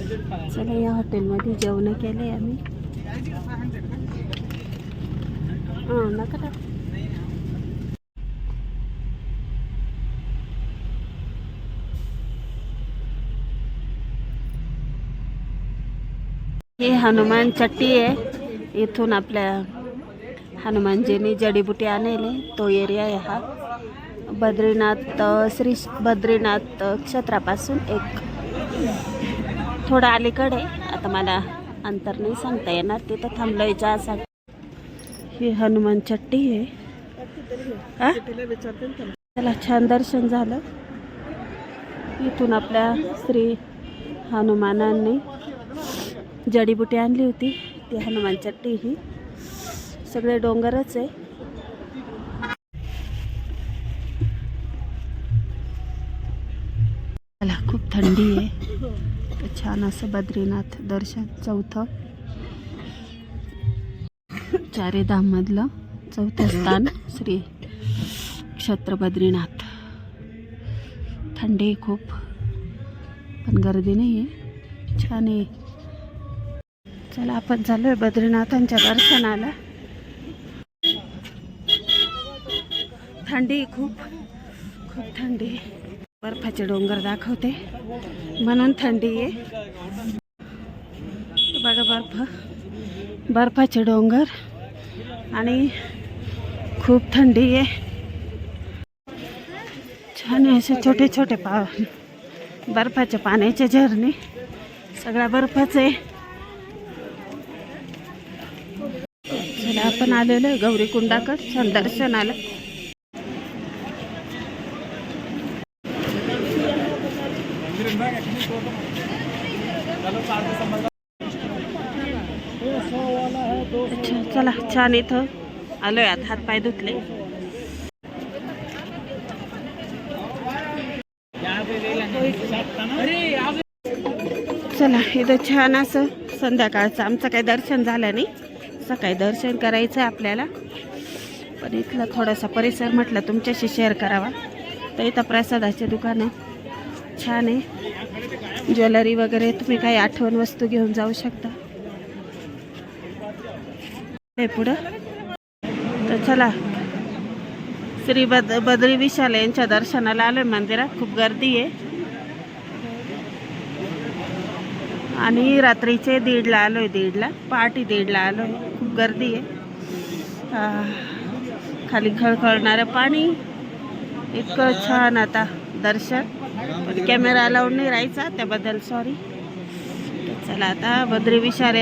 चला या हॉटेलमध्ये जेवण केले आम्ही. नका टाक. हे हनुमान चट्टी आहे. इथून आपल्या हनुमानजींनी जडीबुटी आणले तो एरिया आहे हा. बद्रीनाथ श्री बद्रीनाथ क्षेत्रापासून एक थोडा अलीकडे. आता मला अंतर नाही सांगता येणार. तिथं थांबलोय चहासाठी. ही हनुमान चट्टी आहे. त्याला छान दर्शन झालं. इथून आपल्या श्री हनुमानांनी जडीबुटी आणली होती ती हनुमान चट्टी. ही सगळे डोंगरच आहे. मला खूप थंडी आहे. तर छान असं बद्रीनाथ दर्शन चौथं 4 धाममधलं चौथं स्थान श्री क्षेत्र बद्रीनाथ. थंडी खूप पण गर्दी नाही आहे. छान आहे. चला आपण चालूय बद्रीनाथांच्या दर्शनाला. थंडी खूप खूप थंडी. बर्फाचे डोंगर दाखवते म्हणून थंडी आहे. बघा बर्फाचे डोंगर आणि खूप थंडी आहे. छान आहे असे छोटे छोटे बर्फाच्या पाण्याचे झरणे. सगळा बर्फाच आहे. चला आपण आलेलो आहे गौरी कुंडाकडे छान दर्शनाला. अच्छा चला छान. इथं आलोय आता हात पाय धुतले. चला इथं छान असं संध्याकाळचं आमचं काही दर्शन झालं नाही. सकाळी दर्शन करायचं आहे आपल्याला. पण इथला थोडासा परिसर म्हटलं तुमच्याशी शेअर करावा. तर इथं प्रसादाचे दुकान आहे. छान आहे. ज्वेलरी वगैरे तुम्ही काही आठवण वस्तू घेऊन जाऊ शकता. हे पुढं तर चला श्री बद्री विशाल यांच्या दर्शनाला आलोय मंदिरात. खूप गर्दी आहे. आणि रात्रीचे 1:30ला आलोय. 1:30ला पहाटे 1:30ला आलोय. खूप गर्दी आहे. खाली खळखळणारं पाणी. इतकं छान आता दर्शन. कॅमेरा अलाउड नाही राहायचा त्याबद्दल सॉरी. चला आता बद्री विशाल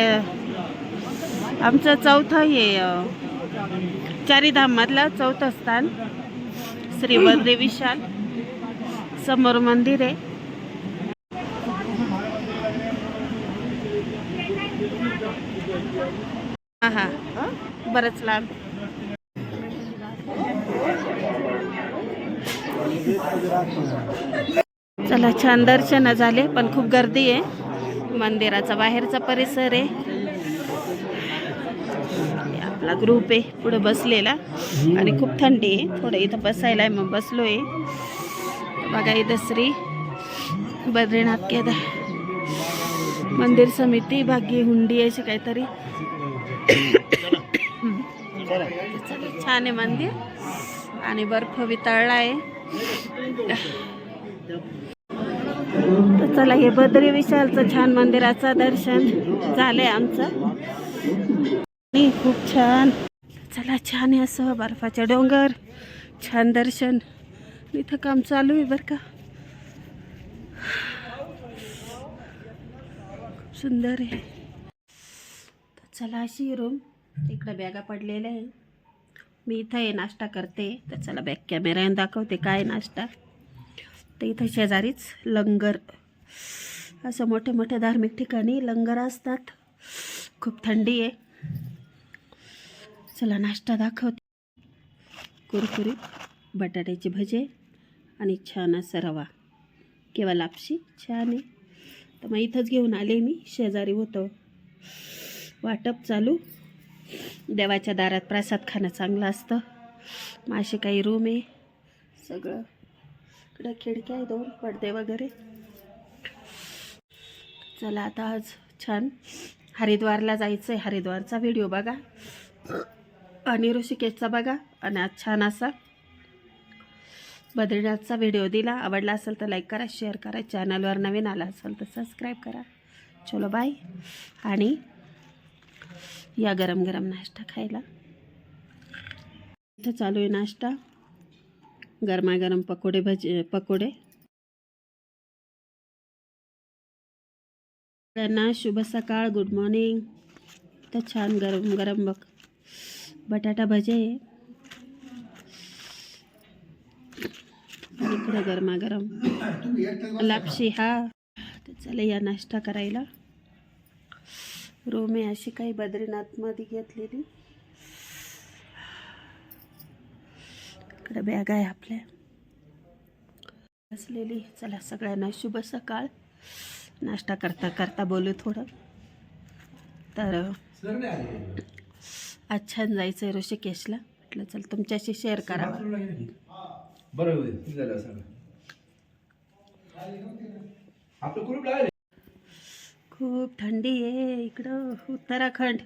आमचं चौथं हे 4 धाममधलं चौथं स्थान श्री बद्री विशाल. समोर मंदिर आहे. हा बरंच लांब. चला छान दर्शन झाले पण खूप गर्दी आहे. मंदिराचा बाहेरचा परिसर आहे. आपला ग्रुप आहे पुढे बसलेला आणि खूप थंडी आहे. थोडं इथं बसायला आहे मग बसलोय. बघा इथं श्री बद्रीनाथ केदार मंदिर समिती भाग्य हुंडी असे काहीतरी. छान आहे मंदिर आणि बर्फ वितळला आहे. तर चला हे बद्री विशालचं छान मंदिराचं दर्शन झालंय आमचं. खूप छान. चला छान आहे असं बर्फाचे डोंगर. छान दर्शन. इथं काम चालू आहे बरं का. खूप सुंदर आहे. चला अशी रूम. इकडं बॅगा पडलेल्या आहे. मी इथं आहे नाश्ता करते. तर चला बॅक कॅमेऱ्याने दाखवते काय नाश्ता. तर इथं शेजारीच लंगर. असं मोठे मोठे धार्मिक ठिकाणी लंगर असतात. खूप थंडी आहे. चला नाश्ता दाखवते. कुरकुरीत बटाट्याचे भजे आणि छान असा रवा किंवा लापशी. छान आहे. तर मग इथंच घेऊन आले मी. शेजारी होतं वाटप चालू. देवाच्या दारात प्रसाद खाणं चांगलं असतं. मग असे काही रूम आहे. सगळं इकडं खिडक्या आहे 2 पडदे वगैरे. चला आता आज छान हरिद्वारला जायचं आहे. हरिद्वारचा व्हिडिओ बघा आणि ऋषिकेशचा बघा. आणि आज छान असा बद्रीनाथचा व्हिडिओ दिला. आवडला असेल तर लाईक करा, शेअर करा. चॅनलवर नवीन आला असेल तर सबस्क्राईब करा. चलो बाय. आणि या गरम गरम नाश्ता खायला. इथं चालू आहे नाश्ता, गरमागरम पकोडे पकोडे. त्यांना शुभ सकाळ, गुड मॉर्निंग. तर छान गरम गरम बटाटा भजे. इकडे गरमागरम लापशी. हा तर चला या नाश्ता करायला. रूम आहे अशी काही बद्रीनाथमध्ये घेतलेली. इकडे बॅग आहे आपल्या असलेली. चला सगळ्यांना शुभ सकाळ. नाश्ता करता करता बोलू थोडं. तर आज छान जायचं आहे ऋषिकेशला. म्हटलं चल तुमच्याशी शेअर करावं. खूप थंडी आहे इकडं उत्तराखंड.